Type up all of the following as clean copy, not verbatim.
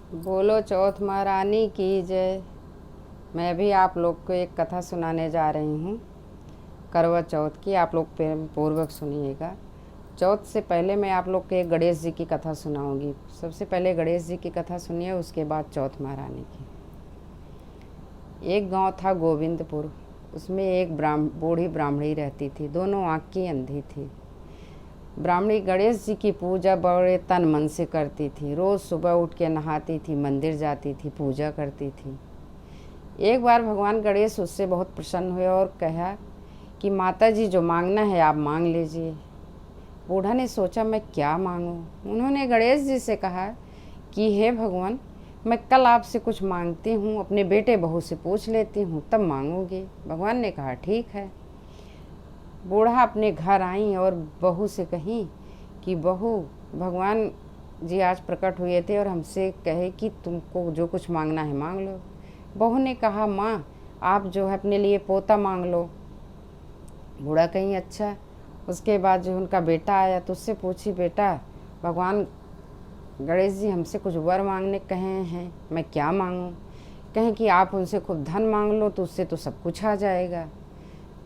बोलो चौथ महारानी की जय। मैं भी आप लोग को एक कथा सुनाने जा रही हूँ करवा चौथ की। आप लोग पूर्वक सुनिएगा। चौथ से पहले मैं आप लोग को एक गणेश जी की कथा सुनाऊंगी। सबसे पहले गणेश जी की कथा सुनिए, उसके बाद चौथ महारानी की। एक गांव था गोविंदपुर। उसमें एक बूढ़ी ब्राह्मणी रहती थी। दोनों आँख की अंधी थी। ब्राह्मणी गणेश जी की पूजा बड़े तन मन से करती थी। रोज़ सुबह उठ के नहाती थी, मंदिर जाती थी, पूजा करती थी। एक बार भगवान गणेश उससे बहुत प्रसन्न हुए और कहा कि माता जी जो मांगना है आप मांग लीजिए। बूढ़ा ने सोचा मैं क्या मांगूं। उन्होंने गणेश जी से कहा कि हे भगवान, मैं कल आपसे कुछ मांगती हूँ, अपने बेटे बहू से पूछ लेती हूँ, तब मांगूंगी। भगवान ने कहा ठीक है। बूढ़ा अपने घर आई और बहू से कही कि बहू, भगवान जी आज प्रकट हुए थे और हमसे कहे कि तुमको जो कुछ मांगना है मांग लो। बहू ने कहा माँ, आप जो है अपने लिए पोता मांग लो। बूढ़ा कहीं अच्छा। उसके बाद जो उनका बेटा आया तो उससे पूछी, बेटा भगवान गणेश जी हमसे कुछ वर मांगने कहे हैं, मैं क्या मांगूं? कहें कि आप उनसे खूब धन मांग लो तो उससे तो सब कुछ आ जाएगा।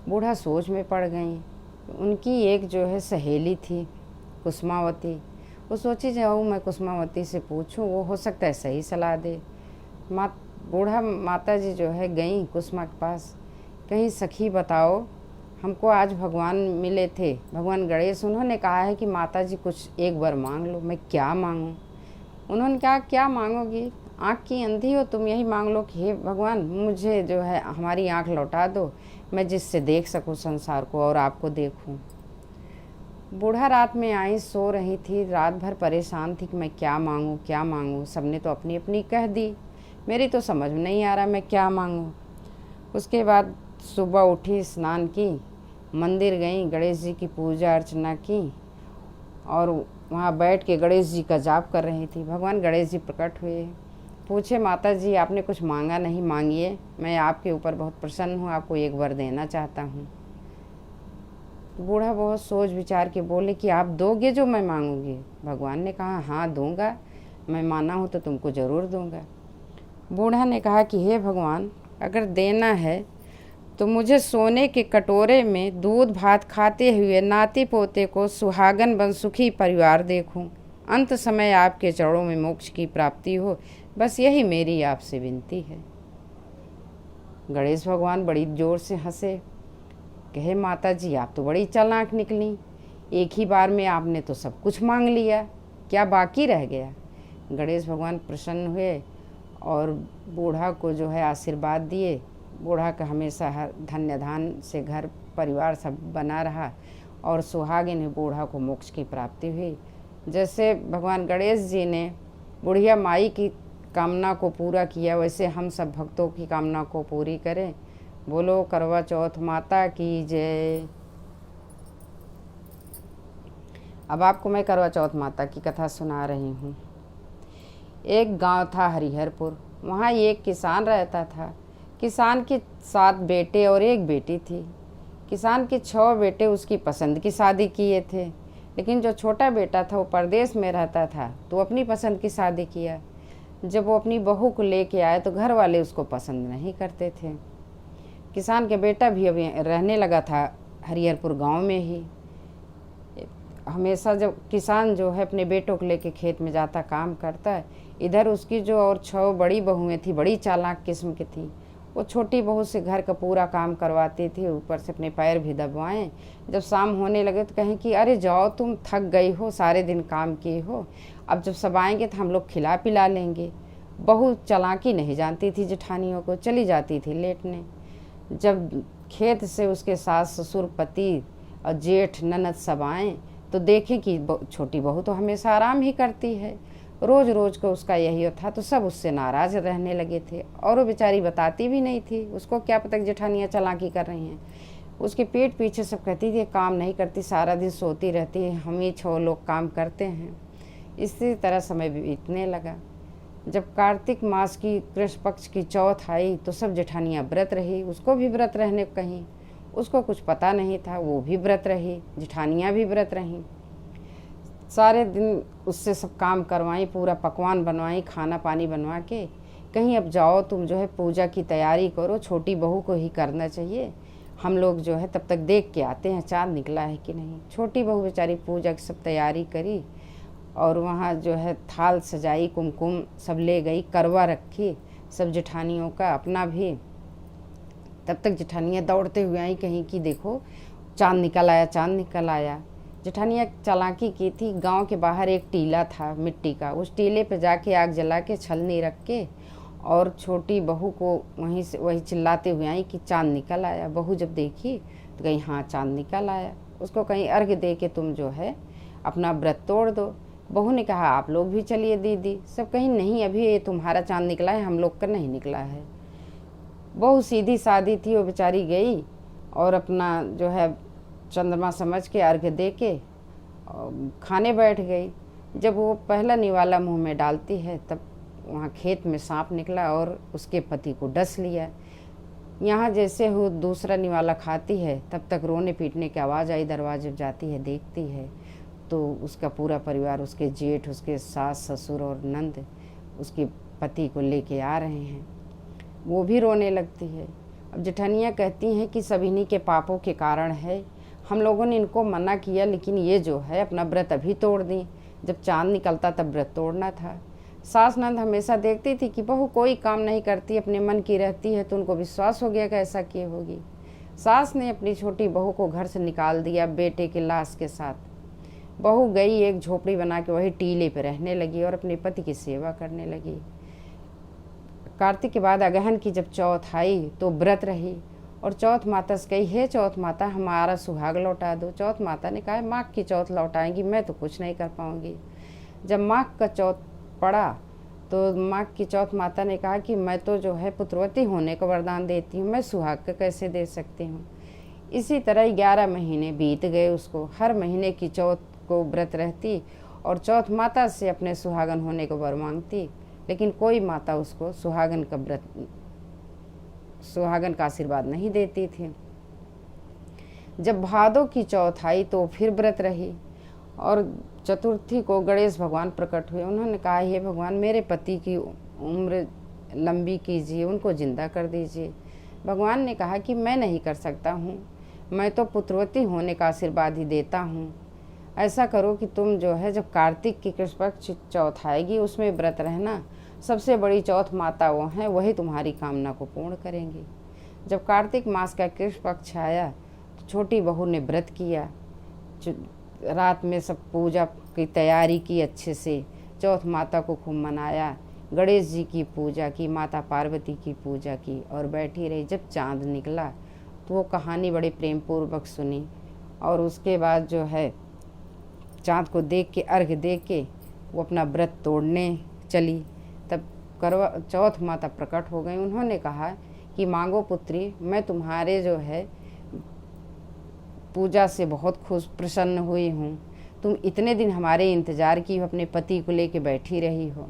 बूढ़ा सोच में पड़ गई। उनकी एक जो है सहेली थी कुसुमावती। वो सोची जाऊँ मैं कुसुमावती से पूछूं, वो हो सकता है सही सलाह दे। बूढ़ा माता जी जो है गई कुसुमा के पास। कहीं सखी बताओ, हमको आज भगवान मिले थे, भगवान गणेश, उन्होंने कहा है कि माता जी कुछ एक बार मांग लो, मैं क्या मांगूं? उन्होंने कहा क्या मांगोगी? आँख की अंधी हो तुम, यही मांग लो कि हे भगवान मुझे जो है हमारी आँख लौटा दो, मैं जिससे देख सकूं संसार को और आपको देखूं। बूढ़ा रात में आई, सो रही थी, रात भर परेशान थी कि मैं क्या मांगूं क्या मांगूं। सबने तो अपनी अपनी कह दी, मेरी तो समझ में नहीं आ रहा मैं क्या मांगूं। उसके बाद सुबह उठी, स्नान की, मंदिर गई, गणेश जी की पूजा अर्चना की और वहाँ बैठ के गणेश जी का जाप कर रही थी। भगवान गणेश जी प्रकट हुए। पूछे माता जी आपने कुछ मांगा नहीं? मांगिए, मैं आपके ऊपर बहुत प्रसन्न हूँ, आपको एक वर देना चाहता हूँ। बूढ़ा बहुत सोच विचार के बोले कि आप दोगे जो मैं मांगूंगी? भगवान ने कहा हाँ दूंगा, मैं माना हूँ तो तुमको ज़रूर दूंगा। बूढ़ा ने कहा कि हे भगवान, अगर देना है तो मुझे सोने के कटोरे में दूध भात खाते हुए नाती पोते को सुहागन बन सुखी परिवार देखूं। अंत समय आपके चरणों में मोक्ष की प्राप्ति हो, बस यही मेरी आपसे विनती है। गणेश भगवान बड़ी जोर से हंसे। कहे माता जी आप तो बड़ी चालाक निकली, एक ही बार में आपने तो सब कुछ मांग लिया, क्या बाकी रह गया? गणेश भगवान प्रसन्न हुए और बूढ़ा को जो है आशीर्वाद दिए। बूढ़ा का हमेशा धन्य धान से घर परिवार सब बना रहा और सुहागिन बूढ़ा को मोक्ष की प्राप्ति हुई। जैसे भगवान गणेश जी ने बुढ़िया माई की कामना को पूरा किया, वैसे हम सब भक्तों की कामना को पूरी करें। बोलो करवा चौथ माता की जय। अब आपको मैं करवा चौथ माता की कथा सुना रही हूँ। एक गांव था हरिहरपुर। वहाँ एक किसान रहता था। किसान के 7 बेटे और 1 बेटी थी। किसान के 6 बेटे उसकी पसंद की शादी किए थे, लेकिन जो छोटा बेटा था वो परदेश में रहता था तो अपनी पसंद की शादी किया। जब वो अपनी बहू को लेके आए तो घर वाले उसको पसंद नहीं करते थे। किसान के बेटा भी अभी रहने लगा था हरिहरपुर गांव में ही। हमेशा जब किसान जो है अपने बेटों को लेके खेत में जाता, काम करता है, इधर उसकी जो और 6 बड़ी बहुएं थी, बड़ी चालाक किस्म की थी। वो छोटी बहू से घर का पूरा काम करवाती थी, ऊपर से अपने पैर भी दबवाएं। जब शाम होने लगे तो कहें कि अरे जाओ, तुम थक गई हो, सारे दिन काम किए हो, अब जब सब आएंगे तो हम लोग खिला पिला लेंगे। बहू चालाकी नहीं जानती थी जेठानियों को, चली जाती थी लेटने। जब खेत से उसके सास ससुर पति और जेठ ननद सब आए तो देखें कि छोटी बहू तो हमेशा आराम ही करती है, रोज़ रोज़ को उसका यही था, तो सब उससे नाराज़ रहने लगे थे। और वो बेचारी बताती भी नहीं थी, उसको क्या पता जेठानियाँ चालाकी कर रही हैं। उसके पीठ पीछे सब कहती थी काम नहीं करती, सारा दिन सोती रहती है, हम ही 6 लोग काम करते हैं। इसी तरह समय बीतने लगा। जब कार्तिक मास की कृष्ण पक्ष की चौथ आई तो सब जेठानियाँ व्रत रही, उसको भी व्रत रहने को कहीं। उसको कुछ पता नहीं था, वो भी व्रत रही, जेठानियाँ भी व्रत रहीं। सारे दिन उससे सब काम करवाई, पूरा पकवान बनवाई, खाना पानी बनवा के कहीं अब जाओ तुम जो है पूजा की तैयारी करो, छोटी बहू को ही करना चाहिए, हम लोग जो है तब तक देख के आते हैं चाँद निकला है कि नहीं। छोटी बहू बेचारी पूजा की सब तैयारी करी और वहाँ जो है थाल सजाई, कुमकुम सब ले गई, करवा रखी सब जेठानियों का, अपना भी। तब तक जेठानियाँ दौड़ते हुए आई कहीं कि देखो चाँद निकल आया, चाँद निकल आया। जेठानियाँ चालाकी की थी, गांव के बाहर एक टीला था मिट्टी का, उस टीले पे जाके आग जला के छलनी रख के और छोटी बहू को वही चिल्लाते हुए आई कि चाँद निकल आया। बहू जब देखी तो कहीं हाँ चाँद निकल आया। उसको कहीं अर्घ्य दे के तुम जो है अपना व्रत तोड़ दो। बहू ने कहा आप लोग भी चलिए दीदी। सब कहीं नहीं, अभी ये तुम्हारा चाँद निकला है, हम लोग का नहीं निकला है। बहू सीधी सादी थी, वो बेचारी गई और अपना जो है चंद्रमा समझ के अर्घ्य दे के खाने बैठ गई। जब वो पहला निवाला मुंह में डालती है तब वहाँ खेत में सांप निकला और उसके पति को डस लिया। यहाँ जैसे वो दूसरा निवाला खाती है तब तक रोने पीटने की आवाज़ आई। दरवाजे जाती है, देखती है तो उसका पूरा परिवार, उसके जेठ, उसके सास ससुर और नंद उसके पति को लेके आ रहे हैं। वो भी रोने लगती है। अब जेठानियाँ कहती हैं कि सब इन्हीं के पापों के कारण है, हम लोगों ने इनको मना किया लेकिन ये जो है अपना व्रत अभी तोड़ दी, जब चाँद निकलता तब व्रत तोड़ना था। सास नंद हमेशा देखती थी कि बहू कोई काम नहीं करती, अपने मन की रहती है, तो उनको विश्वास हो गया कि ऐसा किए होगी। सास ने अपनी छोटी बहू को घर से निकाल दिया बेटे की लाश के साथ। बहू गई एक झोपड़ी बना के वही टीले पे रहने लगी और अपने पति की सेवा करने लगी। कार्तिक के बाद अगहन की जब चौथ आई तो व्रत रही और चौथ माता से कही, हे चौथ माता हमारा सुहाग लौटा दो। चौथ माता ने कहा माघ की चौथ लौटाएंगी, मैं तो कुछ नहीं कर पाऊंगी। जब माघ का चौथ पड़ा तो माघ की चौथ माता ने कहा कि मैं तो जो है पुत्रवती होने का वरदान देती हूँ, मैं सुहाग का कैसे दे सकती हूँ। इसी तरह 11 महीने बीत गए। उसको हर महीने की चौथ को व्रत रहती और चौथ माता से अपने सुहागन होने को वर मांगती, लेकिन कोई माता उसको सुहागन का आशीर्वाद नहीं देती थी। जब भादों की चौथ आई तो फिर व्रत रही और चतुर्थी को गणेश भगवान प्रकट हुए। उन्होंने कहा हे भगवान मेरे पति की उम्र लंबी कीजिए, उनको जिंदा कर दीजिए। भगवान ने कहा कि मैं नहीं कर सकता हूँ, मैं तो पुत्रवती होने का आशीर्वाद ही देता हूँ। ऐसा करो कि तुम जो है जब कार्तिक की कृष्ण पक्ष चौथ आएगी उसमें व्रत रहना, सबसे बड़ी चौथ माता वो हैं, वही तुम्हारी कामना को पूर्ण करेंगी। जब कार्तिक मास का कृष्ण पक्ष आया तो छोटी बहू ने व्रत किया। रात में सब पूजा की तैयारी की अच्छे से, चौथ माता को खूब मनाया, गणेश जी की पूजा की, माता पार्वती की पूजा की और बैठी रही। जब चाँद निकला तो वो कहानी बड़े प्रेम पूर्वक सुनी और उसके बाद जो है चाँद को देख के अर्घ्य दे के वो अपना व्रत तोड़ने चली। तब करवा चौथ माता प्रकट हो गई। उन्होंने कहा कि मांगो पुत्री, मैं तुम्हारे जो है पूजा से बहुत खुश प्रसन्न हुई हूँ। तुम इतने दिन हमारे इंतज़ार की हो, अपने पति को लेके बैठी रही हो।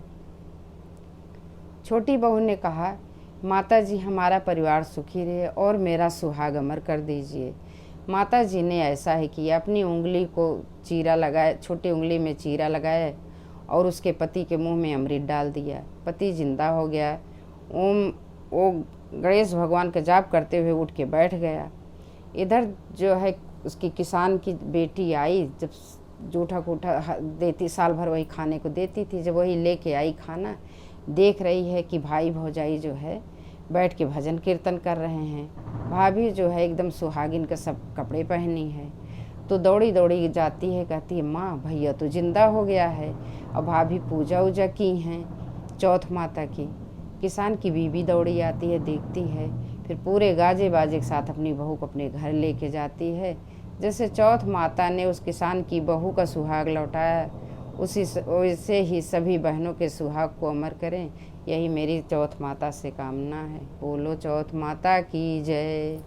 छोटी बहू ने कहा माता जी हमारा परिवार सुखी रहे और मेरा सुहाग अमर कर दीजिए। माता जी ने ऐसा ही किया, अपनी उंगली को चीरा लगाया, छोटी उंगली में चीरा लगाया और उसके पति के मुंह में अमृत डाल दिया। पति जिंदा हो गया। वो गणेश भगवान का जाप करते हुए उठ के बैठ गया। इधर जो है उसकी किसान की बेटी आई, जब जूठा कूठा देती, साल भर वही खाने को देती थी, जब वही लेके आई खाना, देख रही है कि भाई भौजाई जो है बैठ के भजन कीर्तन कर रहे हैं। भाभी जो है एकदम सुहागिन का सब कपड़े पहनी है, तो दौड़ी दौड़ी जाती है, कहती है माँ भैया तो जिंदा हो गया है। और भाभी पूजा उजा की हैं चौथ माता की। किसान की बीवी दौड़ी आती है, देखती है, फिर पूरे गाजे बाजे के साथ अपनी बहू को अपने घर लेके जाती है। जैसे चौथ माता ने उस किसान की बहू का सुहाग लौटाया, उसी वैसे ही सभी बहनों के सुहाग को अमर करें, यही मेरी चौथ माता से कामना है। बोलो चौथ माता की जय।